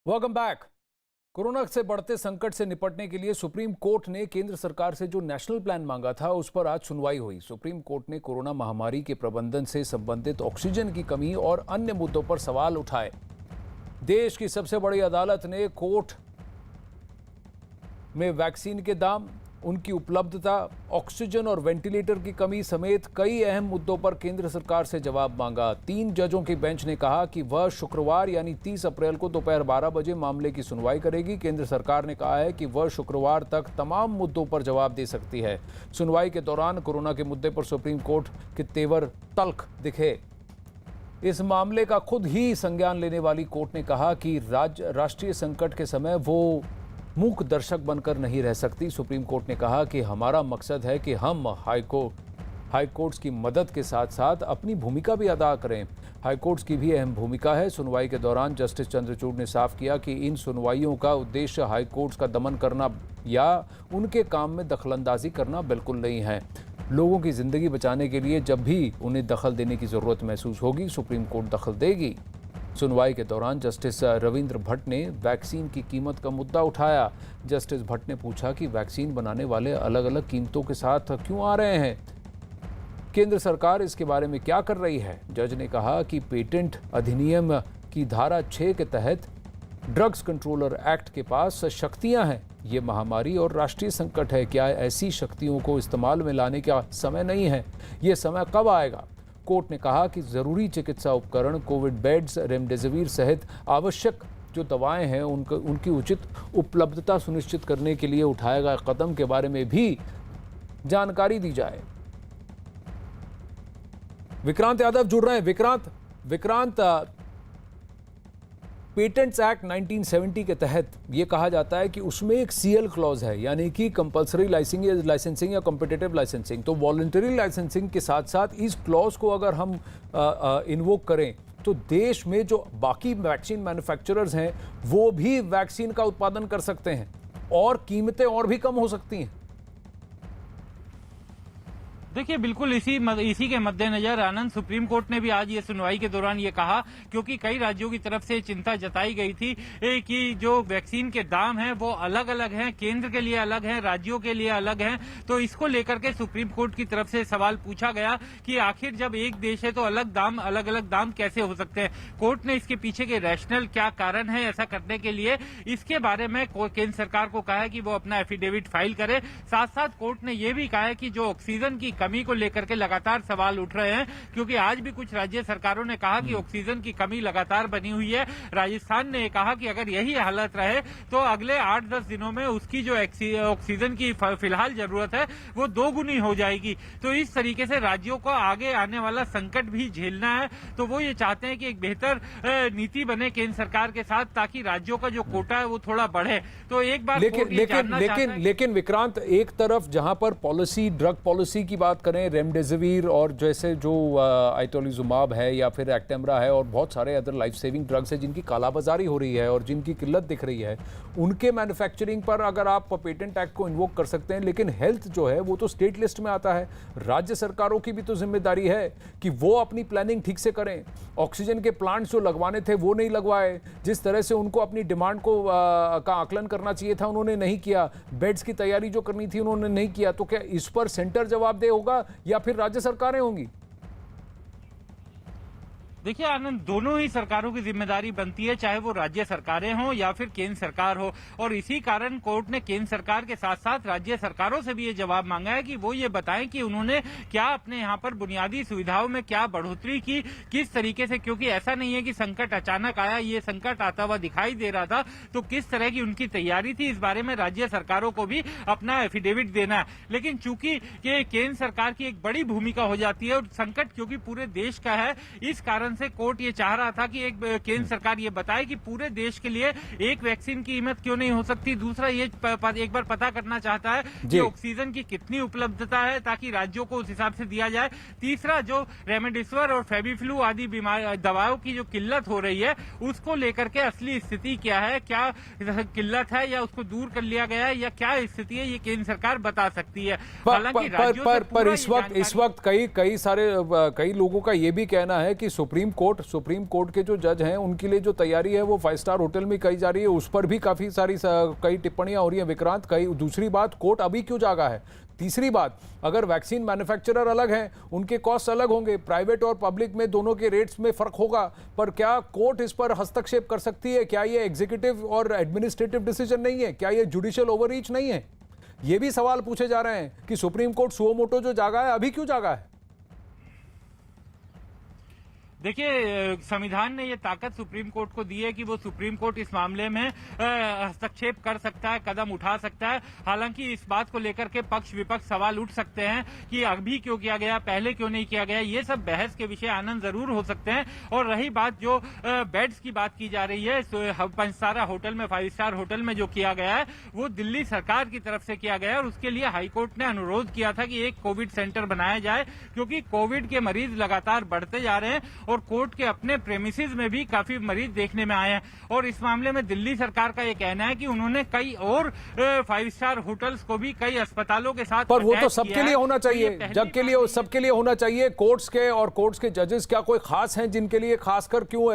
Welcome back. Corona से बढ़ते संकट से निपटने के लिए सुप्रीम कोर्ट ने केंद्र सरकार से जो नेशनल प्लान मांगा था उस पर आज सुनवाई हुई। सुप्रीम कोर्ट ने कोरोना महामारी के प्रबंधन से संबंधित ऑक्सीजन की कमी और अन्य मुद्दों पर सवाल उठाए। देश की सबसे बड़ी अदालत ने कोर्ट में वैक्सीन के दाम, उनकी उपलब्धता, ऑक्सीजन और वेंटिलेटर की कमी समेत कई अहम मुद्दों पर केंद्र सरकार से जवाब मांगा। 3 जजों की बेंच ने कहा कि वह शुक्रवार यानी 30 अप्रैल को दोपहर 12 बजे मामले की सुनवाई करेगी। केंद्र सरकार ने कहा है कि वह शुक्रवार तक तमाम मुद्दों पर जवाब दे सकती है। सुनवाई के दौरान कोरोना के मुद्दे पर सुप्रीम कोर्ट के तेवर तल्ख दिखे। इस मामले का खुद ही संज्ञान लेने वाली कोर्ट ने कहा कि राष्ट्रीय संकट के समय वो मूक दर्शक बनकर नहीं रह सकती। सुप्रीम कोर्ट ने कहा कि हमारा मकसद है कि हम हाई कोर्ट्स की मदद के साथ साथ अपनी भूमिका भी अदा करें। हाई कोर्ट्स की भी अहम भूमिका है। सुनवाई के दौरान जस्टिस चंद्रचूड़ ने साफ किया कि इन सुनवाइयों का उद्देश्य हाई कोर्ट्स का दमन करना या उनके काम में दखलंदाजी करना बिल्कुल नहीं है। लोगों की जिंदगी बचाने के लिए जब भी उन्हें दखल देने की जरूरत महसूस होगी, सुप्रीम कोर्ट दखल देगी। सुनवाई के दौरान जस्टिस रविंद्र भट्ट ने वैक्सीन की कीमत का मुद्दा उठाया। जस्टिस भट्ट ने पूछा कि वैक्सीन बनाने वाले अलग अलग कीमतों के साथ क्यों आ रहे हैं, केंद्र सरकार इसके बारे में क्या कर रही है। जज ने कहा कि पेटेंट अधिनियम की धारा 6 के तहत ड्रग्स कंट्रोलर एक्ट के पास शक्तियां हैं। ये महामारी और राष्ट्रीय संकट है, क्या ऐसी शक्तियों को इस्तेमाल में लाने का समय नहीं है? ये समय कब आएगा? कोर्ट ने कहा कि जरूरी चिकित्सा उपकरण, कोविड बेड्स, रेमडेसिविर सहित आवश्यक जो दवाएं हैं उनकी उचित उपलब्धता सुनिश्चित करने के लिए उठाए गए कदम के बारे में भी जानकारी दी जाए। विक्रांत यादव जुड़ रहे हैं। विक्रांत, पेटेंट्स एक्ट 1970 के तहत यह कहा जाता है कि उसमें एक सीएल क्लॉज है, यानी कि कंपलसरी लाइसेंसिंग या कॉम्पिटिटिव लाइसेंसिंग। तो वॉलंटरी लाइसेंसिंग के साथ साथ इस क्लॉज को अगर हम इन्वोक करें तो देश में जो बाकी वैक्सीन मैन्युफैक्चरर्स हैं वो भी वैक्सीन का उत्पादन कर सकते हैं और कीमतें और भी कम हो सकती हैं। देखिए, बिल्कुल इसी के मद्देनजर आनंद सुप्रीम कोर्ट ने भी आज ये सुनवाई के दौरान ये कहा, क्योंकि कई राज्यों की तरफ से चिंता जताई गई थी कि जो वैक्सीन के दाम हैं वो अलग अलग हैं, केंद्र के लिए अलग हैं, राज्यों के लिए अलग हैं। तो इसको लेकर के सुप्रीम कोर्ट की तरफ से सवाल पूछा गया कि आखिर जब एक देश है तो अलग अलग दाम कैसे हो सकते हैं। कोर्ट ने इसके पीछे के रैशनल क्या कारण है ऐसा करने के लिए, इसके बारे में केंद्र सरकार को कहा है कि वो अपना एफिडेविट फाइल करे। साथ साथ कोर्ट ने यह भी कहा है कि जो ऑक्सीजन की कमी को लेकर के लगातार सवाल उठ रहे हैं, क्योंकि आज भी कुछ राज्य सरकारों ने कहा कि ऑक्सीजन की कमी लगातार बनी हुई है। राजस्थान ने कहा कि अगर यही हालत रहे तो अगले 8-10 दिनों में उसकी जो ऑक्सीजन की फिलहाल जरूरत है वो 2 गुनी हो जाएगी। तो इस तरीके से राज्यों को आगे आने वाला संकट भी झेलना है। तो वो ये चाहते हैं कि एक बेहतर नीति बने केंद्र सरकार के साथ, ताकि राज्यों का जो कोटा है वो थोड़ा बढ़े। तो एक बार लेकिन विक्रांत, एक तरफ जहां पर पॉलिसी, ड्रग पॉलिसी की बात करें, रेमडेसिविर और जैसे जो आइटोलिजुमाब है या फिर एक्टेमरा है और बहुत सारे अदर लाइफ सेविंग ड्रग्स हैं जिनकी कालाबाजारी हो रही है और जिनकी किल्लत दिख रही है, उनके मैन्युफैक्चरिंग पर अगर आप पेटेंट एक्ट को इन्वोक कर सकते हैं, लेकिन हेल्थ जो है वो तो स्टेट लिस्ट में आता है। राज्य सरकारों की भी तो जिम्मेदारी है कि वो अपनी प्लानिंग ठीक से करें। ऑक्सीजन के प्लांट्स जो लगवाने थे वो नहीं लगवाए, जिस तरह से उनको अपनी डिमांड को का आकलन करना चाहिए था उन्होंने नहीं किया, बेड्स की तैयारी जो करनी थी उन्होंने नहीं किया। तो क्या इस पर सेंटर जवाबदेह होगा या फिर राज्य सरकारें होंगी? देखिए आनंद, दोनों ही सरकारों की जिम्मेदारी बनती है, चाहे वो राज्य सरकारें हों या फिर केंद्र सरकार हो। और इसी कारण कोर्ट ने केंद्र सरकार के साथ साथ राज्य सरकारों से भी ये जवाब मांगा है कि वो ये बताएं कि उन्होंने क्या अपने यहाँ पर बुनियादी सुविधाओं में क्या बढ़ोतरी की, किस तरीके से, क्योंकि ऐसा नहीं है कि संकट अचानक आया, ये संकट आता हुआ दिखाई दे रहा था। तो किस तरह की उनकी तैयारी थी, इस बारे में राज्य सरकारों को भी अपना एफिडेविट देना है। लेकिन चूंकि केंद्र सरकार की एक बड़ी भूमिका हो जाती है और संकट क्योंकि पूरे देश का है, इस कारण से कोर्ट ये चाह रहा था कि एक केंद्र सरकार ये बताए कि पूरे देश के लिए एक वैक्सीन की कीमत क्यों नहीं हो सकती। दूसरा ये एक बार पता करना चाहता है कि ऑक्सीजन की कितनी उपलब्धता है ताकि राज्यों को उस हिसाब से दिया जाए। तीसरा, जो रेमडेसिविर और फेबिफ्लू आदि दवाओं की जो किल्लत हो रही है उसको लेकर के असली स्थिति क्या है, क्या किल्लत है या उसको दूर कर लिया गया है या क्या स्थिति है, ये केंद्र सरकार बता सकती है। हालांकि पर इस वक्त कई लोगों का ये भी कहना है कि सुप्रीम सुप्रीम कोर्ट के जो जज हैं उनके लिए जो तैयारी है वो 5 स्टार होटल में कही जा रही है, उस पर भी काफ़ी सारी कई टिप्पणियां हो रही हैं विक्रांत। कई दूसरी बात, कोर्ट अभी क्यों जागा है? तीसरी बात, अगर वैक्सीन मैन्युफैक्चरर अलग हैं, उनके कॉस्ट अलग होंगे, प्राइवेट और पब्लिक में दोनों के रेट्स में फर्क होगा, पर क्या कोर्ट इस पर हस्तक्षेप कर सकती है? क्या ये एग्जीक्यूटिव और एडमिनिस्ट्रेटिव डिसीजन नहीं है? क्या ये जुडिशियल ओवररीच नहीं है? ये भी सवाल पूछे जा रहे हैं कि सुप्रीम कोर्ट सुओ मोटो जो जागा है, अभी क्यों जागा है? देखिए, संविधान ने ये ताकत सुप्रीम कोर्ट को दी है कि वो सुप्रीम कोर्ट इस मामले में हस्तक्षेप कर सकता है, कदम उठा सकता है। हालांकि इस बात को लेकर के पक्ष विपक्ष सवाल उठ सकते हैं कि अभी क्यों किया गया, पहले क्यों नहीं किया गया। ये सब बहस के विषय आनंद जरूर हो सकते हैं। और रही बात जो बेड्स की बात की जा रही है, 5 स्टार होटल में, 5 स्टार होटल में जो किया गया है वो दिल्ली सरकार की तरफ से किया गया है और उसके लिए हाईकोर्ट ने अनुरोध किया था कि एक कोविड सेंटर बनाया जाए, क्योंकि कोविड के मरीज लगातार बढ़ते जा रहे हैं और कोर्ट के अपने प्रेमिसेस में भी काफी मरीज देखने में आए हैं। और इस मामले में दिल्ली सरकार का ये कहना है कि उन्होंने कई और 5 स्टार होटल्स को भी कई अस्पतालों के साथ, पर वो तो सबके लिए होना चाहिए, जग के लिए, सबके लिए होना चाहिए। कोर्ट्स के और कोर्ट्स के जजेस क्या कोई खास हैं जिनके लिए खासकर क्यों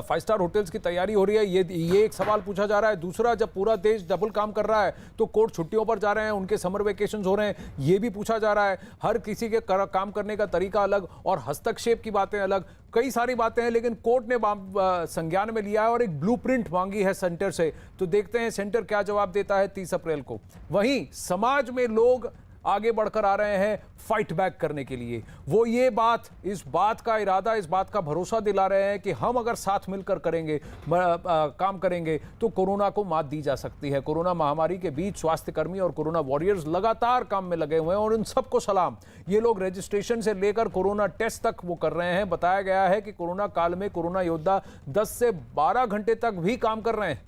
5 स्टार होटल्स की तैयारी हो रही है? ये एक सवाल पूछा जा रहा है। दूसरा, जब पूरा देश डबल काम कर रहा है तो कोर्ट छुट्टियों पर जा रहे हैं, उनके समर वेकेशन हो रहे हैं, ये भी पूछा जा रहा है। हर किसी के काम करने का तरीका अलग और हस्तक्षेप की बातें अलग, कई सारी बातें हैं, लेकिन कोर्ट ने संज्ञान में लिया है और एक ब्लूप्रिंट मांगी है सेंटर से। तो देखते हैं सेंटर क्या जवाब देता है 30 अप्रैल को। वहीं समाज में लोग आगे बढ़कर आ रहे हैं फाइट बैक करने के लिए। वो ये बात, इस बात का इरादा, इस बात का भरोसा दिला रहे हैं कि हम अगर साथ मिलकर करेंगे, काम करेंगे तो कोरोना को मात दी जा सकती है। कोरोना महामारी के बीच स्वास्थ्य कर्मी और कोरोना वॉरियर्स लगातार काम में लगे हुए हैं और उन सबको सलाम। ये लोग रजिस्ट्रेशन से लेकर कोरोना टेस्ट तक वो कर रहे हैं। बताया गया है कि कोरोना काल में कोरोना योद्धा 10 से 12 घंटे तक भी काम कर रहे हैं।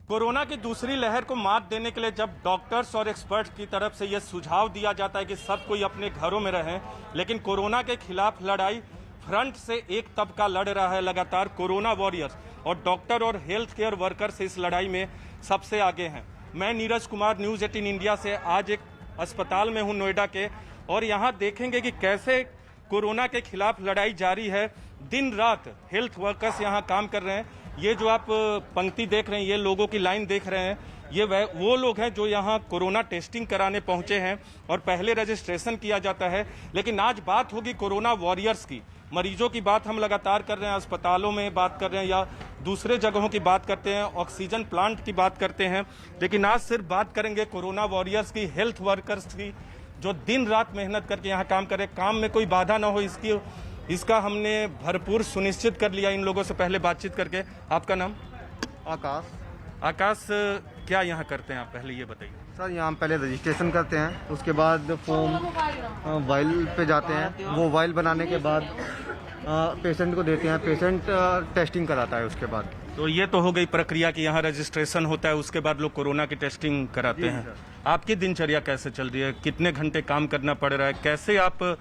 कोरोना की दूसरी लहर को मात देने के लिए जब डॉक्टर्स और एक्सपर्ट्स की तरफ से यह सुझाव दिया जाता है कि सब कोई अपने घरों में रहें, लेकिन कोरोना के खिलाफ लड़ाई फ्रंट से एक तबका लड़ रहा है लगातार, कोरोना वॉरियर्स, और डॉक्टर और हेल्थ केयर वर्कर्स इस लड़ाई में सबसे आगे हैं। मैं नीरज कुमार, न्यूज़ 18 इंडिया से आज एक अस्पताल में हूं नोएडा के, और यहाँ देखेंगे कि कैसे कोरोना के खिलाफ लड़ाई जारी है। दिन रात हेल्थ वर्कर्स यहाँ काम कर रहे हैं। ये जो आप पंक्ति देख रहे हैं, ये लोगों की लाइन देख रहे हैं, ये वो लोग हैं जो यहाँ कोरोना टेस्टिंग कराने पहुंचे हैं और पहले रजिस्ट्रेशन किया जाता है। लेकिन आज बात होगी कोरोना वॉरियर्स की। मरीजों की बात हम लगातार कर रहे हैं, अस्पतालों में बात कर रहे हैं या दूसरे जगहों की बात करते हैं, ऑक्सीजन प्लांट की बात करते हैं, लेकिन आज सिर्फ बात करेंगे कोरोना वॉरियर्स की, हेल्थ वर्कर्स की, जो दिन रात मेहनत करके यहाँ काम कर रहे हैं। काम में कोई बाधा ना हो इसका हमने भरपूर सुनिश्चित कर लिया इन लोगों से पहले बातचीत करके। आपका नाम? आकाश, क्या यहाँ करते हैं आप, पहले ये बताइए। सर, यहाँ पहले रजिस्ट्रेशन करते हैं, उसके बाद फॉर्म वाइल पे जाते हैं, वो वाइल बनाने के बाद पेशेंट को देते हैं, पेशेंट टेस्टिंग कराता है उसके बाद। तो ये तो हो गई प्रक्रिया कि यहाँ रजिस्ट्रेशन होता है, उसके बाद लोग कोरोना की टेस्टिंग कराते हैं। आपकी दिनचर्या कैसे चल रही है? कितने घंटे काम करना पड़ रहा है? कैसे आप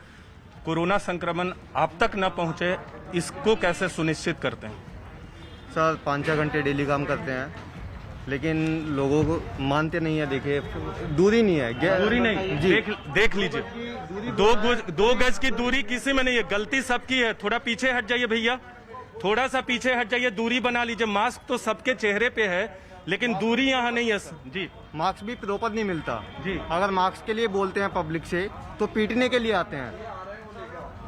कोरोना संक्रमण आप तक न पहुँचे, इसको कैसे सुनिश्चित करते हैं? सर, 5-6 घंटे डेली काम करते हैं, लेकिन लोगों को मानते नहीं है। देखिए, दूरी नहीं है, दूरी नहीं जी। देख लीजिए, 2 गज की दूरी किसी में नहीं है, गलती सबकी है। थोड़ा पीछे हट जाइए भैया, थोड़ा सा पीछे हट जाइए, दूरी बना लीजिए। मास्क तो सबके चेहरे पे है, लेकिन दूरी यहाँ नहीं है जी। मास्क भी प्रॉपर नहीं मिलता जी। अगर मास्क के लिए बोलते हैं पब्लिक से तो पीटने के लिए आते हैं।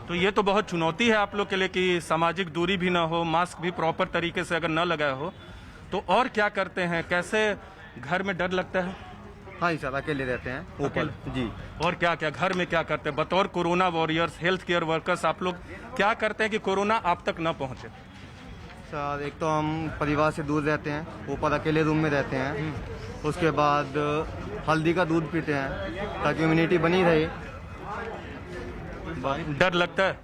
तो ये तो बहुत चुनौती है आप लोग के लिए कि सामाजिक दूरी भी ना हो, मास्क भी प्रॉपर तरीके से अगर न लगाया हो तो। और क्या करते हैं, कैसे घर में डर लगता है? हाँ सर, अकेले रहते हैं ऊपर जी। और क्या क्या घर में क्या करते हैं बतौर corona warriors, health care workers? आप लोग क्या करते हैं कि कोरोना आप तक न पहुंचे? सर, एक तो हम परिवार से दूर रहते हैं, ऊपर अकेले रूम में रहते हैं, उसके बाद हल्दी का दूध पीते हैं ताकि इम्यूनिटी बनी रहे। डर लगता है?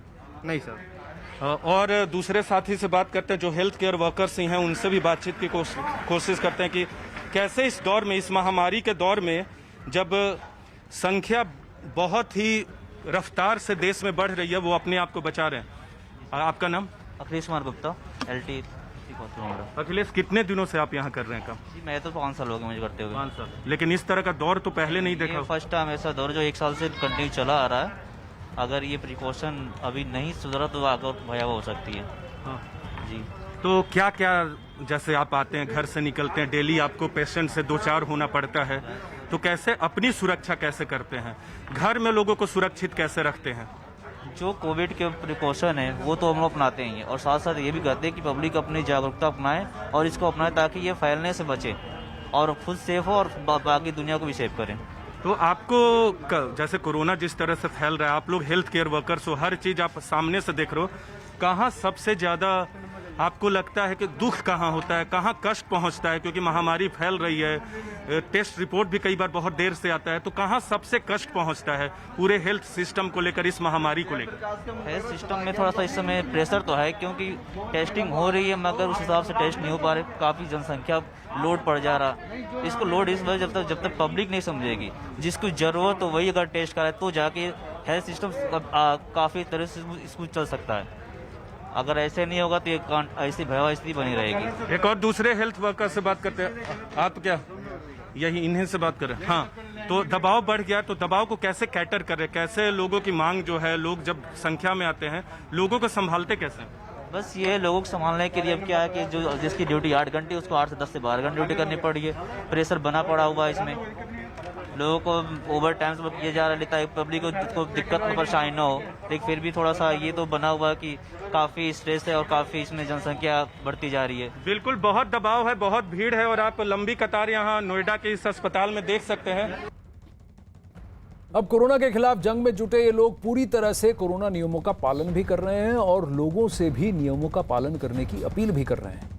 नहीं सर। और दूसरे साथी से बात करते हैं जो हेल्थ केयर वर्कर्स ही हैं, उनसे भी बातचीत की कोशिश करते हैं कि कैसे इस दौर में, इस महामारी के दौर में, जब संख्या बहुत ही रफ्तार से देश में बढ़ रही है, वो अपने आप को बचा रहे हैं। आपका नाम? अखिलेश कुमार गुप्ता, LT। अखिलेश, कितने दिनों से आप यहाँ कर रहे हैं काम? जी, मैं तो 5 साल हो गए मुझे करते हुए। 5 साल। लेकिन इस तरह का दौर तो पहले नहीं देखा। फर्स्ट टाइम ऐसा दौर जो 1 साल से कंटिन्यू चला आ रहा है। अगर ये प्रिकॉशन अभी नहीं सुधरा तो आगे भयावह हो सकती है। हाँ। जी। तो क्या क्या, जैसे आप आते हैं घर से निकलते हैं, डेली आपको पेशेंट से दो चार होना पड़ता है, तो कैसे अपनी सुरक्षा कैसे करते हैं, घर में लोगों को सुरक्षित कैसे रखते हैं? जो कोविड के प्रिकॉशन है वो तो हम लोग अपनाते ही हैं, और साथ साथ ये भी करते हैं कि पब्लिक अपनी जागरूकता अपनाए और इसको अपनाए ताकि ये फैलने से बचे और खुद सेफ हो और बाकी दुनिया को भी सेफ करें। तो आपको जैसे कोरोना जिस तरह से फैल रहा है, आप लोग हेल्थ केयर वर्कर्स हो, हर चीज आप सामने से देख रहे हो, कहाँ सबसे ज्यादा आपको लगता है कि दुख कहाँ होता है, कहाँ कष्ट पहुँचता है? क्योंकि महामारी फैल रही है, टेस्ट रिपोर्ट भी कई बार बहुत देर से आता है, तो कहाँ सबसे कष्ट पहुँचता है पूरे हेल्थ सिस्टम को लेकर, इस महामारी को लेकर? हेल्थ सिस्टम में थोड़ा सा इस समय प्रेशर तो है, क्योंकि टेस्टिंग हो रही है मगर उस हिसाब से टेस्ट नहीं हो पा रहे, काफ़ी जनसंख्या लोड पड़ जा रहा। इसको लोड इस वजह जब तक पब्लिक नहीं समझेगी, जिसको जरूरत हो वही अगर टेस्ट कराए तो जाके हेल्थ सिस्टम काफ़ी तरह से इसको चल सकता है। अगर ऐसे नहीं होगा तो ये ऐसी भयावह स्थिति बनी रहेगी। एक और दूसरे हेल्थ वर्कर से बात करते हैं, आप क्या यही इन्हीं से बात कर रहे हैं? हाँ, तो दबाव बढ़ गया, तो दबाव को कैसे कैटर कर रहे हैं, कैसे लोगों की मांग जो है, लोग जब संख्या में आते हैं, लोगों को संभालते कैसे? बस ये लोगों को संभालने के लिए अब क्या है कि जो जिसकी ड्यूटी 8 घंटे उसको 8 से 10 से 12 घंटे ड्यूटी करनी पड़ी है। प्रेशर बना पड़ा हुआ है इसमें, लोगों को ओवर टाइम से किया जा रहा है, पब्लिक को दिक्कत और परेशानी न हो, लेकिन फिर भी थोड़ा सा ये तो बना हुआ है कि काफ़ी स्ट्रेस है और काफ़ी इसमें जनसंख्या बढ़ती जा रही है। बिल्कुल, बहुत दबाव है, बहुत भीड़ है, और आप लंबी कतार यहाँ नोएडा के इस अस्पताल में देख सकते हैं। अब कोरोना के खिलाफ जंग में जुटे ये लोग पूरी तरह से कोरोना नियमों का पालन भी कर रहे हैं और लोगों से भी नियमों का पालन करने की अपील भी कर रहे हैं।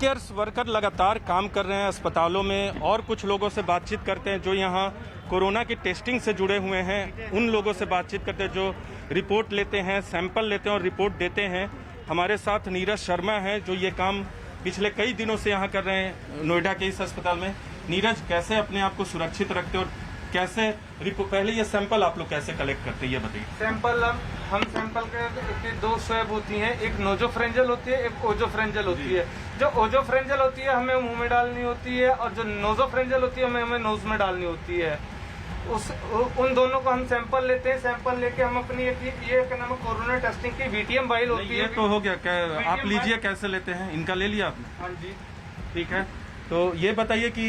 केयर वर्कर लगातार काम कर रहे हैं अस्पतालों में, और कुछ लोगों से बातचीत करते हैं जो यहाँ कोरोना की टेस्टिंग से जुड़े हुए हैं, उन लोगों से बातचीत करते हैं जो रिपोर्ट लेते हैं, सैंपल लेते हैं और रिपोर्ट देते हैं। हमारे साथ नीरज शर्मा हैं जो ये काम पिछले कई दिनों से यहाँ कर रहे हैं नोएडा के इस अस्पताल में। नीरज, कैसे अपने आप को सुरक्षित रखते और कैसे पहले ये सैंपल आप लोग कैसे कलेक्ट करते हैं, ये बताइए। सैंपल हम सैंपल के 2 स्वैब होती हैं, एक नोजोफ्रेंजल होती है, एक ओजोफ्रेंजल होती है। जो ओजोफ्रेंजल होती है हमें मुंह में डालनी होती है, और जो नोजोफ्रेंजल होती है हमें नोज में डालनी होती है। उन दोनों को हम सैंपल लेते हैं, सैंपल लेके हम अपनी ये क्या नाम है कोरोना टेस्टिंग की VTM वाइल होती है। ये तो हो गया, क्या आप लीजिए, कैसे लेते हैं, इनका ले लिया आपने? हाँ जी, ठीक है। तो ये बताइए कि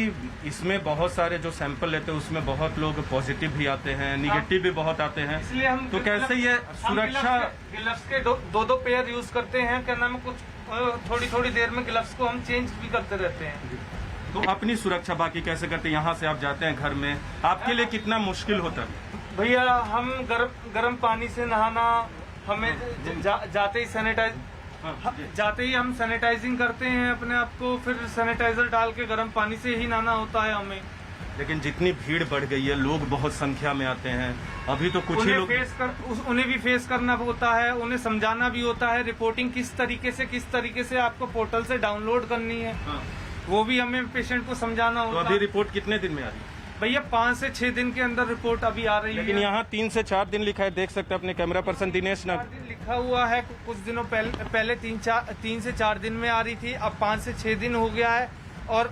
इसमें बहुत सारे जो सैंपल लेते हैं उसमें बहुत लोग पॉजिटिव भी आते हैं, निगेटिव भी बहुत आते हैं, इसलिए हम तो कैसे ये सुरक्षा? ग्लव्स के दो पेयर यूज करते हैं, क्या नाम है, कुछ थोड़ी देर में ग्लव्स को हम चेंज भी करते रहते हैं। तो अपनी सुरक्षा बाकी कैसे करते हैं? यहाँ से आप जाते हैं घर में, आपके लिए कितना मुश्किल होता है? भैया हम गर्म पानी से नहाना, हमें जाते ही हम सैनिटाइजिंग करते हैं अपने आप को, फिर सैनिटाइजर डाल के गर्म पानी से ही नहाना होता है हमें। लेकिन जितनी भीड़ बढ़ गई है, लोग बहुत संख्या में आते हैं, अभी तो कुछ ही लोग उन्हें भी फेस करना होता है, उन्हें समझाना भी होता है, रिपोर्टिंग किस तरीके से आपको पोर्टल से डाउनलोड करनी है। हाँ। वो भी हमें पेशेंट को समझाना होता है। तो अभी रिपोर्ट कितने दिन में आ रही है? भैया 5 से 6 दिन के अंदर रिपोर्ट अभी आ रही है। लेकिन यहाँ 3 से 4 दिन लिखा है, देख सकते हैं अपने कैमरा पर्सन दिनेश ना, लिखा हुआ है। कुछ दिनों पहले 3 से 4 दिन में आ रही थी, अब 5 से 6 दिन हो गया है, और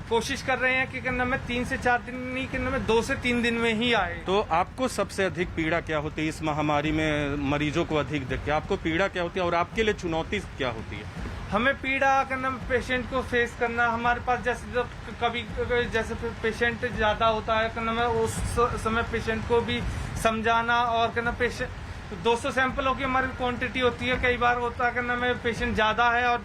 कोशिश कर रहे हैं कि 3 से 4 दिन नहीं, 2 से 3 दिन में ही आए। तो आपको सबसे अधिक पीड़ा क्या होती है इस महामारी में? मरीजों को अधिक देख के आपको पीड़ा क्या होती है, और आपके लिए चुनौती क्या होती है? हमें पीड़ा पेशेंट को फेस करना, हमारे पास जैसे कभी जैसे पेशेंट ज्यादा होता है उस समय पेशेंट को भी समझाना, और पेशेंट 200 सैंपलों की हमारी क्वांटिटी होती है। कई बार होता है पेशेंट ज्यादा है और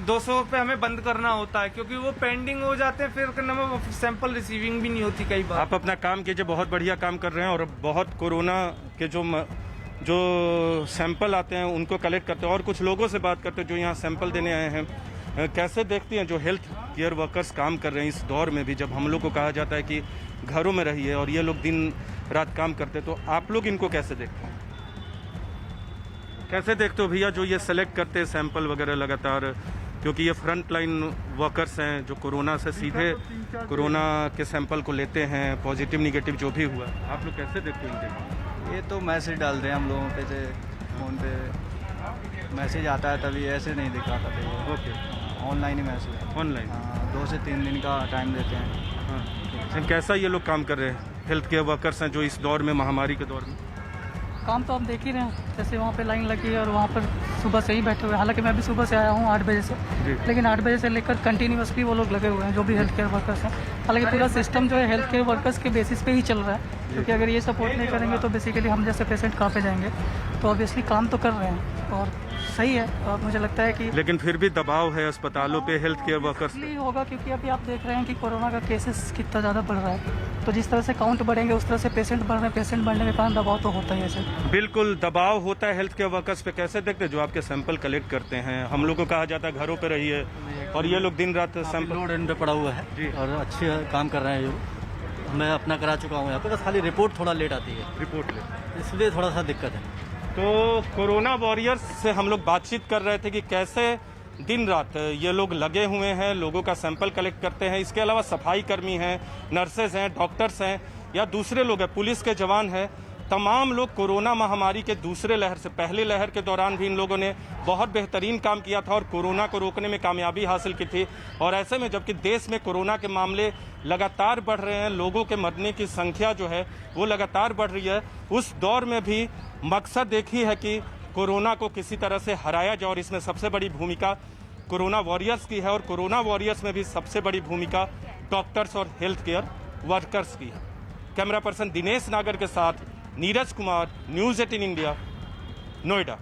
200 पे हमें बंद करना होता है, क्योंकि वो पेंडिंग हो जाते हैं, फिर सैंपल रिसीविंग भी नहीं होती कई बार। आप अपना काम कीजिए, बहुत बढ़िया काम कर रहे हैं, और बहुत कोरोना के जो सैंपल आते हैं उनको कलेक्ट करते हैं, और कुछ लोगों से बात करते हैं जो यहाँ सैंपल देने आए हैं। कैसे देखती हैं जो हेल्थ केयर वर्कर्स काम कर रहे हैं इस दौर में भी, जब हम लोग को कहा जाता है कि घरों में रहिए और ये लोग दिन रात काम करते हैं, तो आप लोग इनको कैसे देखते हैं? कैसे देखते हो भैया जो ये सेलेक्ट करते हैं सैंपल वगैरह लगातार, क्योंकि ये फ्रंट लाइन वर्कर्स हैं जो कोरोना से सीधे कोरोना के सैंपल को लेते हैं, पॉजिटिव निगेटिव जो भी हुआ, आप लोग कैसे देखते हो इनके? ये तो मैसेज डालते हैं हम लोगों पे से, फ़ोन पे मैसेज आता है, तभी ऐसे नहीं दिखाता था। ओके, ऑनलाइन ही मैसेज, ऑनलाइन। हाँ, 2 से 3 दिन का टाइम देते हैं। हाँ, कैसा ये लोग काम कर रहे हैं? हेल्थ केयर वर्कर्स हैं जो इस दौर में, महामारी के दौर में? काम तो आप देख ही रहे हैं, जैसे वहाँ पे लाइन लगी है और वहाँ पर सुबह से ही बैठे हुए हैं। हालांकि मैं भी सुबह से आया हूँ 8 बजे से, लेकिन 8 बजे से लेकर कंटिन्यूसली वो लोग लगे हुए हैं जो भी हेल्थ केयर वर्कर्स हैं। हालांकि पूरा सिस्टम जो है हेल्थ केयर वर्कर्स के बेसिस पे ही चल रहा है, क्योंकि अगर ये सपोर्ट नहीं करेंगे तो बेसिकली हम जैसे पेशेंट कहाँ पे जाएंगे। तो ऑब्वियसली काम तो कर रहे हैं और सही है, और मुझे लगता है कि लेकिन फिर भी दबाव है अस्पतालों पे हेल्थ केयर वर्कर्स। इसलिए होगा क्योंकि अभी आप देख रहे हैं कि कोरोना का केसेस कितना ज़्यादा बढ़ रहा है। तो जिस तरह से काउंट बढ़ेंगे उस तरह से पेशेंट बढ़ रहे हैं, पेशेंट बढ़ने के कारण दबाव तो होता ही है सर। बिल्कुल दबाव होता है हेल्थ केयर वर्कर्स पे। कैसे देखते हैं जो आपके सैंपल कलेक्ट करते हैं? हम लोग को कहा जाता है घरों पे रहिए, और ये लोग दिन रात सैंपल लोड एंड पे पड़ा हुआ है और अच्छे काम कर रहे हैं। जो मैं अपना करा चुका हूँ यहाँ पे, बस खाली रिपोर्ट थोड़ा लेट आती है, रिपोर्ट ले, इसलिए थोड़ा सा दिक्कत है। तो कोरोना वॉरियर्स से हम लोग बातचीत कर रहे थे कि कैसे दिन रात ये लोग लगे हुए हैं, लोगों का सैंपल कलेक्ट करते हैं। इसके अलावा सफाई कर्मी हैं, नर्सेज हैं, डॉक्टर्स हैं या दूसरे लोग हैं, पुलिस के जवान हैं, तमाम लोग कोरोना महामारी के दूसरे लहर से, पहली लहर के दौरान भी इन लोगों ने बहुत बेहतरीन काम किया था और कोरोना को रोकने में कामयाबी हासिल की थी। और ऐसे में जबकि देश में कोरोना के मामले लगातार बढ़ रहे हैं, लोगों के मरने की संख्या जो है वो लगातार बढ़ रही है, उस दौर में भी मकसद एक ही है कि कोरोना को किसी तरह से हराया जाए। और इसमें सबसे बड़ी भूमिका कोरोना वॉरियर्स की है, और कोरोना वॉरियर्स में भी सबसे बड़ी भूमिका डॉक्टर्स और हेल्थ केयर वर्कर्स की है। कैमरा पर्सन दिनेश नागर के साथ Neeraj Kumar, news 18 India, Noida.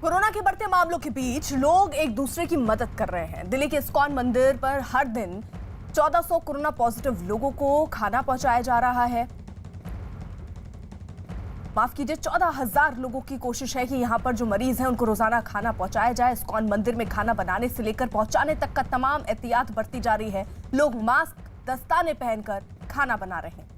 Corona के बढ़ते मामलों के बीच लोग एक दूसरे की मदद कर रहे हैं। दिल्ली के इस्कॉन मंदिर पर हर दिन 1400 कोरोना पॉजिटिव लोगों को खाना पहुंचाया जा रहा है। माफ कीजिए, 14,000 लोगों की कोशिश है कि यहां पर जो मरीज हैं उनको रोजाना खाना पहुंचाया जाए। इस्कॉन मंदिर में खाना बनाने से लेकर पहुंचाने तक का तमाम एहतियात बरती जा रही है। लोग मास्क, दस्ताने पहनकर खाना बना रहे हैं।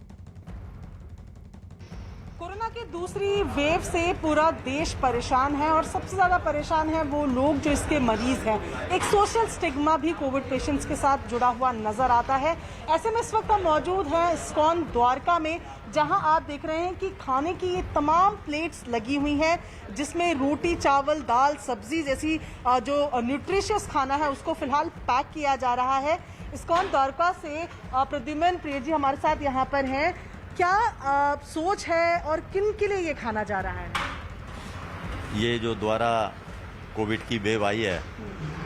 कोरोना की दूसरी वेव से पूरा देश परेशान है और सबसे ज़्यादा परेशान है वो लोग जो इसके मरीज हैं। एक सोशल स्टिग्मा भी कोविड पेशेंट्स के साथ जुड़ा हुआ नजर आता है। ऐसे में इस वक्त हम मौजूद हैं इस्कॉन द्वारका में, जहां आप देख रहे हैं कि खाने की ये तमाम प्लेट्स लगी हुई हैं, जिसमें रोटी, चावल, दाल, सब्जी जैसी जो न्यूट्रिशियस खाना है उसको फिलहाल पैक किया जा रहा है। इस्कॉन द्वारका से प्रद्युमन प्रिय जी हमारे साथ यहाँ पर हैं। क्या सोच है और किन के लिए ये खाना जा रहा है? ये जो द्वारा कोविड की वेव आई है,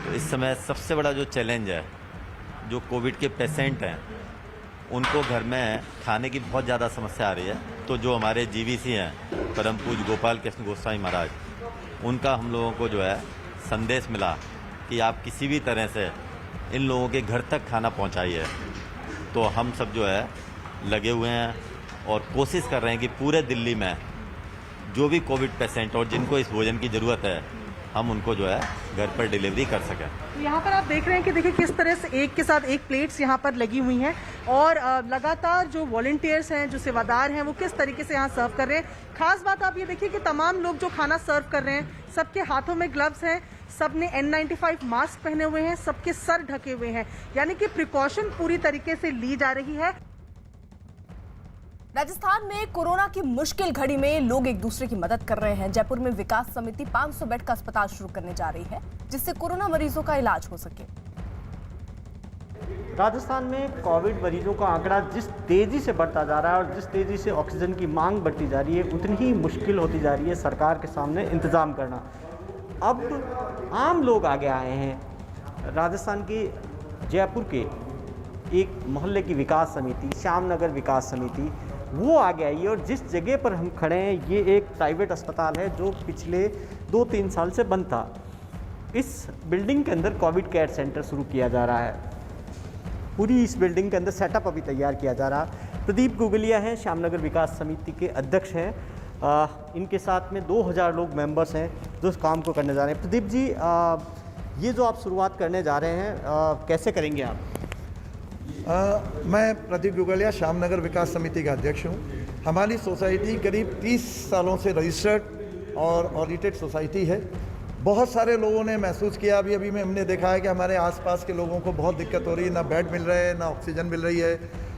तो इस समय सबसे बड़ा जो चैलेंज है, जो कोविड के पेशेंट हैं उनको घर में खाने की बहुत ज़्यादा समस्या आ रही है। तो जो हमारे जीवीसी हैं, परम पूज्य गोपाल कृष्ण गोस्वामी महाराज, उनका हम लोगों को जो है संदेश मिला कि आप किसी भी तरह से इन लोगों के घर तक खाना पहुंचाइए। तो हम सब जो है लगे हुए हैं और कोशिश कर रहे हैं कि पूरे दिल्ली में जो भी कोविड पेशेंट और जिनको इस भोजन की ज़रूरत है, हम उनको जो है घर पर डिलीवरी कर सकें। यहाँ पर आप देख रहे हैं कि देखिए किस तरह से एक के साथ एक प्लेट्स यहाँ पर लगी हुई हैं और लगातार जो वॉलंटियर्स हैं, जो सेवादार हैं, वो किस तरीके से यहाँ सर्व कर रहे हैं। खास बात आप ये देखिए कि तमाम लोग जो खाना सर्व कर रहे हैं, सबके हाथों में ग्लव्स हैं, सब ने N95 मास्क पहने हुए हैं, सबके सर ढके हुए हैं, यानी कि प्रिकॉशन पूरी तरीके से ली जा रही है। राजस्थान में कोरोना की मुश्किल घड़ी में लोग एक दूसरे की मदद कर रहे हैं। जयपुर में विकास समिति 500 बेड का अस्पताल शुरू करने जा रही है, जिससे कोरोना मरीजों का इलाज हो सके। राजस्थान में कोविड मरीजों का आंकड़ा जिस तेजी से बढ़ता जा रहा है और जिस तेजी से ऑक्सीजन की मांग बढ़ती जा रही है, उतनी ही मुश्किल होती जा रही है सरकार के सामने इंतजाम करना। अब आम लोग आगे आए हैं। राजस्थान के जयपुर के एक मोहल्ले की विकास समिति, श्यामनगर विकास समिति, वो आगे आई है। और जिस जगह पर हम खड़े हैं, ये एक प्राइवेट अस्पताल है जो पिछले 2-3 साल से बंद था। इस बिल्डिंग के अंदर कोविड केयर सेंटर शुरू किया जा रहा है। पूरी इस बिल्डिंग के अंदर सेटअप अभी तैयार किया जा रहा है। प्रदीप गुगलिया हैं, श्यामनगर विकास समिति के अध्यक्ष हैं। इनके साथ में 2000 लोग मेंबर्स हैं जो इस काम को करने जा रहे हैं। प्रदीप जी, ये जो आप शुरुआत करने जा रहे हैं, कैसे करेंगे आप? मैं प्रदीप गुगलिया, श्यामनगर विकास समिति का अध्यक्ष हूँ। हमारी सोसाइटी करीब 30 सालों से रजिस्टर्ड और ऑडिटेड सोसाइटी है। बहुत सारे लोगों ने महसूस किया, अभी में हमने देखा है कि हमारे आसपास के लोगों को बहुत दिक्कत हो रही है, ना बेड मिल रहे हैं, ना ऑक्सीजन मिल रही है,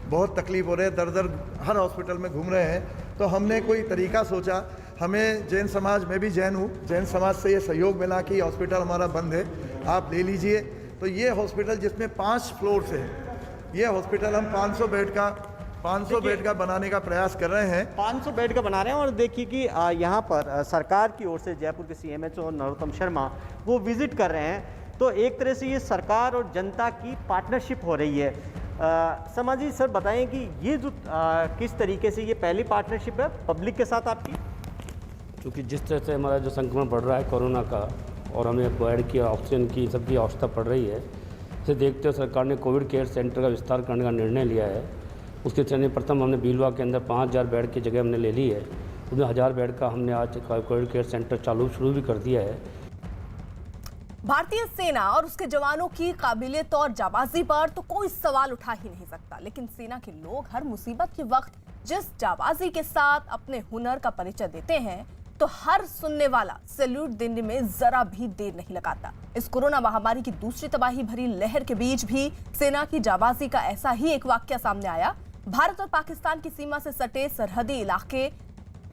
बहुत तकलीफ हो रही है, दर हर हॉस्पिटल में घूम रहे हैं। तो हमने कोई तरीका सोचा। हमें जैन समाज, मैं भी जैन हूँ, जैन समाज से ये सहयोग मिला कि हॉस्पिटल हमारा बंद है, आप ले लीजिए। तो ये हॉस्पिटल जिसमें 5 फ्लोर से है, ये हॉस्पिटल हम 500 बेड का 500 बेड का बनाने का प्रयास कर रहे हैं। 500 बेड का बना रहे हैं। और देखिए कि यहाँ पर सरकार की ओर से जयपुर के CMHO नरोत्तम शर्मा वो विजिट कर रहे हैं। तो एक तरह से ये सरकार और जनता की पार्टनरशिप हो रही है। समा जी, सर बताएं कि ये जो किस तरीके से ये पहली पार्टनरशिप है पब्लिक के साथ आपकी? क्योंकि जिस तरह से हमारा जो संक्रमण बढ़ रहा है कोरोना का, और हमें बेड की ऑक्सीजन की सबकी आवश्यकता पड़ रही है, इसे देखते हुए सरकार ने कोविड केयर सेंटर का विस्तार करने का निर्णय लिया है। उसके चलने प्रथम हमने बीलवा के अंदर 5000 बेड की जगह हमने ले ली है। उसमें 1000 बेड का हमने आज कोविड केयर सेंटर शुरू भी कर दिया है। भारतीय सेना और उसके जवानों की काबिलियत और जाबाजी पर तो कोई सवाल उठा ही नहीं सकता, लेकिन सेना के लोग हर मुसीबत के वक्त जिस जाबाजी के साथ अपने हुनर का परिचय देते हैं, तो हर सुनने वाला सैल्यूट देने में जरा भी देर नहीं लगाता। इस कोरोना महामारी की दूसरी तबाही भरी लहर के बीच भी सेना की जाबाजी का ऐसा ही एक वाकया सामने आया। भारत और पाकिस्तान की सीमा से सटे सरहदी इलाके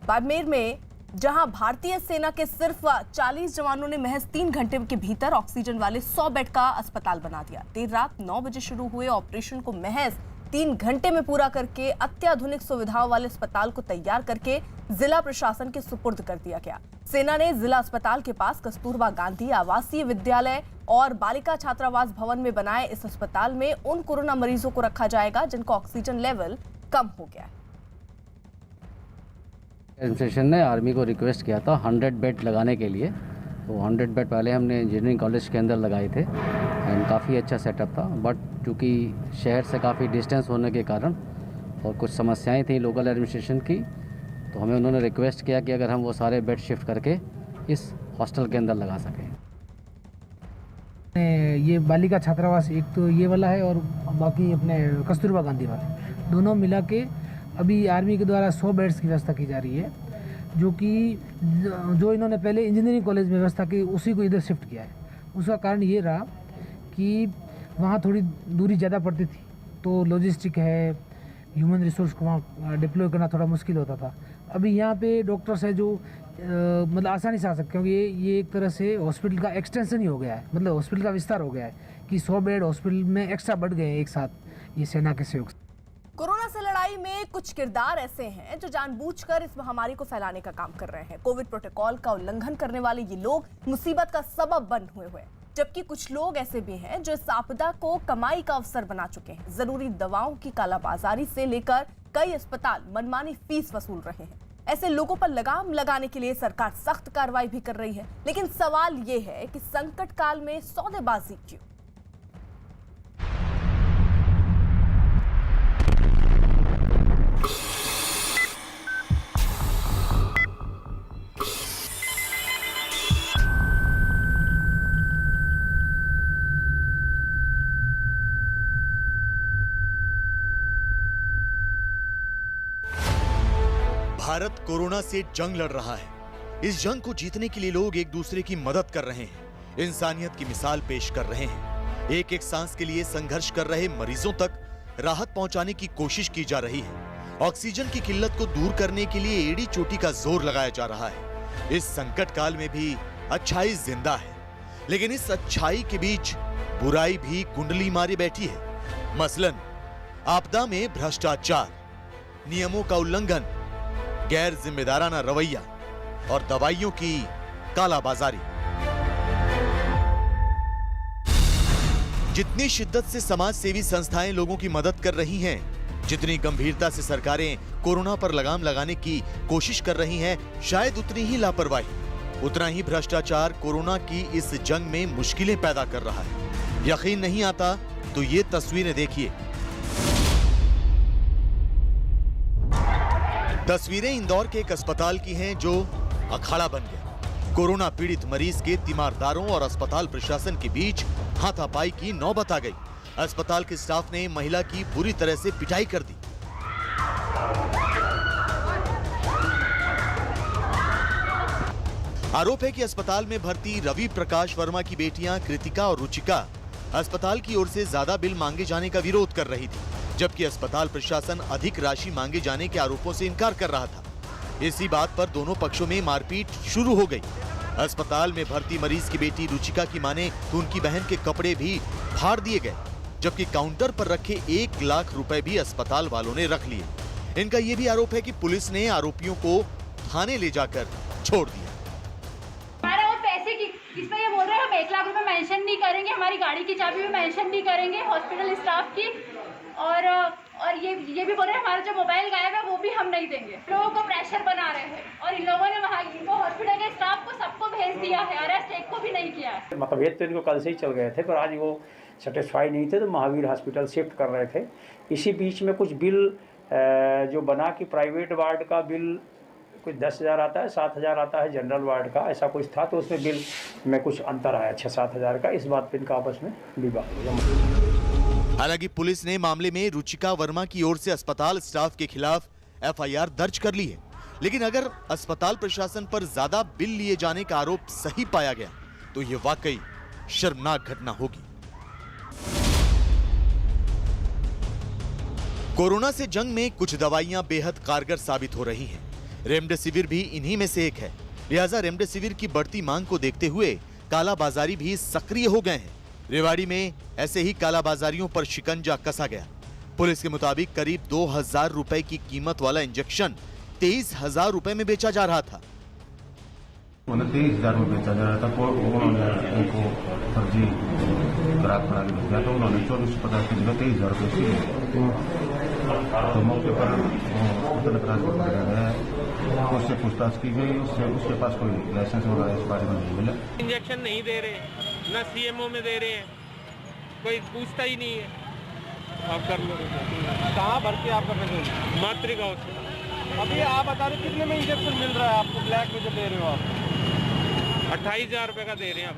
बाड़मेर में, जहां भारतीय सेना के सिर्फ 40 जवानों ने महज 3 घंटे के भीतर ऑक्सीजन वाले 100 बेड का अस्पताल बना दिया। देर रात 9 बजे शुरू हुए ऑपरेशन को महज 3 घंटे में पूरा करके अत्याधुनिक सुविधाओं वाले अस्पताल को तैयार करके जिला प्रशासन के सुपुर्द कर दिया गया। सेना ने जिला अस्पताल के पास कस्तूरबा गांधी आवासीय विद्यालय और बालिका छात्रावास भवन में बनाए इस अस्पताल में उन कोरोना मरीजों को रखा जाएगा जिनका ऑक्सीजन लेवल कम हो गया है। एडमिनिस्ट्रेशन ने आर्मी को रिक्वेस्ट किया था 100 बेड लगाने के लिए। तो 100 बेड पहले हमने इंजीनियरिंग कॉलेज के अंदर लगाए थे एंड काफ़ी अच्छा सेटअप था, बट चूँकि शहर से काफ़ी डिस्टेंस होने के कारण और कुछ समस्याएं थी लोकल एडमिनिस्ट्रेशन की, तो हमें उन्होंने रिक्वेस्ट किया कि अगर हम वो सारे बेड शिफ्ट करके इस हॉस्टल के अंदर लगा सकें। ये बालिका छात्रावास एक तो ये वाला है और बाकी अपने कस्तूरबा गांधी वाले, दोनों मिला के अभी आर्मी के द्वारा 100 बेड्स की व्यवस्था की जा रही है, जो इन्होंने पहले इंजीनियरिंग कॉलेज में व्यवस्था की उसी को इधर शिफ्ट किया है। उसका कारण ये रहा कि वहाँ थोड़ी दूरी ज़्यादा पड़ती थी, तो लॉजिस्टिक है, ह्यूमन रिसोर्स को वहाँ डिप्लॉय करना थोड़ा मुश्किल होता था। अभी यहाँ पे डॉक्टर्स है जो मतलब आसानी से आ सकते, क्योंकि ये एक तरह से हॉस्पिटल का एक्सटेंशन ही हो गया है, मतलब हॉस्पिटल का विस्तार हो गया है कि 100 बेड हॉस्पिटल में एक्स्ट्रा बढ़ गए हैं एक साथ ये सेना के सहयोग से। कोरोना से लड़ाई में कुछ किरदार ऐसे हैं जो जानबूझकर इस महामारी को फैलाने का काम कर रहे हैं। कोविड प्रोटोकॉल का उल्लंघन करने वाले ये लोग मुसीबत का सबब बन हुए हैं, जबकि कुछ लोग ऐसे भी हैं जो इस आपदा को कमाई का अवसर बना चुके हैं। जरूरी दवाओं की कालाबाजारी से लेकर कई अस्पताल मनमानी फीस वसूल रहे हैं। ऐसे लोगों पर लगाम लगाने के लिए सरकार सख्त कार्रवाई भी कर रही है, लेकिन सवाल ये है कि संकट काल में सौदेबाजी क्यों? भारत कोरोना से जंग लड़ रहा है। इस जंग को जीतने के लिए लोग एक दूसरे की मदद कर रहे हैं, इंसानियत की मिसाल पेश कर रहे हैं। एक एक सांस के लिए संघर्ष कर रहे मरीजों तक राहत पहुंचाने की कोशिश की जा रही है। ऑक्सीजन की किल्लत को दूर करने के लिए एड़ी चोटी का जोर लगाया जा रहा है। इस संकट काल में भी अच्छाई जिंदा है, लेकिन इस अच्छाई के बीच बुराई भी कुंडली मारे बैठी है। मसलन आपदा में भ्रष्टाचार, नियमों का उल्लंघन, गैर जिम्मेदाराना रवैया और दवाइयों की कालाबाजारी। जितनी शिद्दत से समाज सेवी संस्थाएं लोगों की मदद कर रही हैं, जितनी गंभीरता से सरकारें कोरोना पर लगाम लगाने की कोशिश कर रही हैं, शायद उतनी ही लापरवाही, उतना ही भ्रष्टाचार कोरोना की इस जंग में मुश्किलें पैदा कर रहा है। यकीन नहीं आता तो ये तस्वीरें देखिए। तस्वीरें इंदौर के एक अस्पताल की हैं जो अखाड़ा बन गया। कोरोना पीड़ित मरीज के तीमारदारों और अस्पताल प्रशासन के बीच हाथापाई की नौबत आ गई। अस्पताल के स्टाफ ने महिला की बुरी तरह से पिटाई कर दी। आरोप है कि अस्पताल में भर्ती रवि प्रकाश वर्मा की बेटियां कृतिका और रुचिका अस्पताल की ओर से ज्यादा बिल मांगे जाने का विरोध कर रही थी, जबकि अस्पताल प्रशासन अधिक राशि मांगे जाने के आरोपों से इनकार कर रहा था। इसी बात पर दोनों पक्षों में मारपीट शुरू हो गई। अस्पताल में भर्ती मरीज की बेटी रुचिका की माने तो उनकी बहन के कपड़े भी फाड़ दिए गए। जबकि काउंटर पर रखे 1 लाख रुपए भी अस्पताल वालों ने रख लिए। इनका ये भी आरोप है कि पुलिस ने आरोपियों को थाने ले जाकर छोड़ दिया। हमारा वो पैसे की इसमें ये बोल रहे हैं हम 1 लाख रुपए मेंशन नहीं करेंगे, हमारी गाड़ी की चाबी भी मेंशन नहीं करेंगे हॉस्पिटल स्टाफ की, और ये भी बोल रहे हैं हमारा जो मोबाइल गायब है वो भी हम नहीं देंगे। लोगों को प्रेशर बना रहे हैं और इन लोगों ने वहाँ हॉस्पिटल के स्टाफ को सबको भेज दिया है, अरेस्ट एक को भी नहीं किया है। मतभेद तो इनको कल से ही चल गए थे, पर आज वो सेटिस्फाई नहीं थे तो महावीर हॉस्पिटल शिफ्ट कर रहे थे। इसी बीच में कुछ बिल जो बना कि प्राइवेट वार्ड का बिल कुछ 10,000 आता है, 7,000 आता है जनरल वार्ड का, ऐसा कुछ था, तो उसमें बिल में कुछ अंतर आया 6-7 हज़ार का। इस बात पे इनका आपस में विवाद हो गया। हालांकि पुलिस ने मामले में रुचिका वर्मा की ओर से अस्पताल स्टाफ के खिलाफ FIR दर्ज कर ली है, लेकिन अगर अस्पताल प्रशासन पर ज्यादा बिल लिए जाने का आरोप सही पाया गया तो ये वाकई शर्मनाक घटना होगी। कोरोना से जंग में कुछ दवाइयां बेहद कारगर साबित हो रही हैं। रेमडेसिविर भी इन्हीं में से एक है। लिहाजा रेमडेसिविर की बढ़ती मांग को देखते हुए कालाबाजारी भी सक्रिय हो गए हैं। रेवाड़ी में ऐसे ही कालाबाजारियों पर शिकंजा कसा गया। पुलिस के मुताबिक करीब 2,000 रुपए की कीमत वाला इंजेक्शन 23,000 रुपए में बेचा जा रहा था। 23,000 में बेचा जा रहा था। उन्होंने उनको फर्जी ग्राहक बना के भेजा, तो उन्होंने 2450 की जगह 23,000 रुपये की, तो मौके पर उससे पूछताछ की गई। उसके पास कोई लाइसेंस वगैरह इस बारे में नहीं मिला। इंजेक्शन नहीं दे रहे, न CMO में दे रहे हैं, कोई पूछता ही नहीं है। आप कर लो। कहाँ भर के आप कर रहे हो? मातृगांव से। अभी आप बता रहे कितने में इंजेक्शन मिल रहा है आपको, ब्लैक में जो दे रहे हो आप? 28,000 रुपये का दे रहे हैं आप।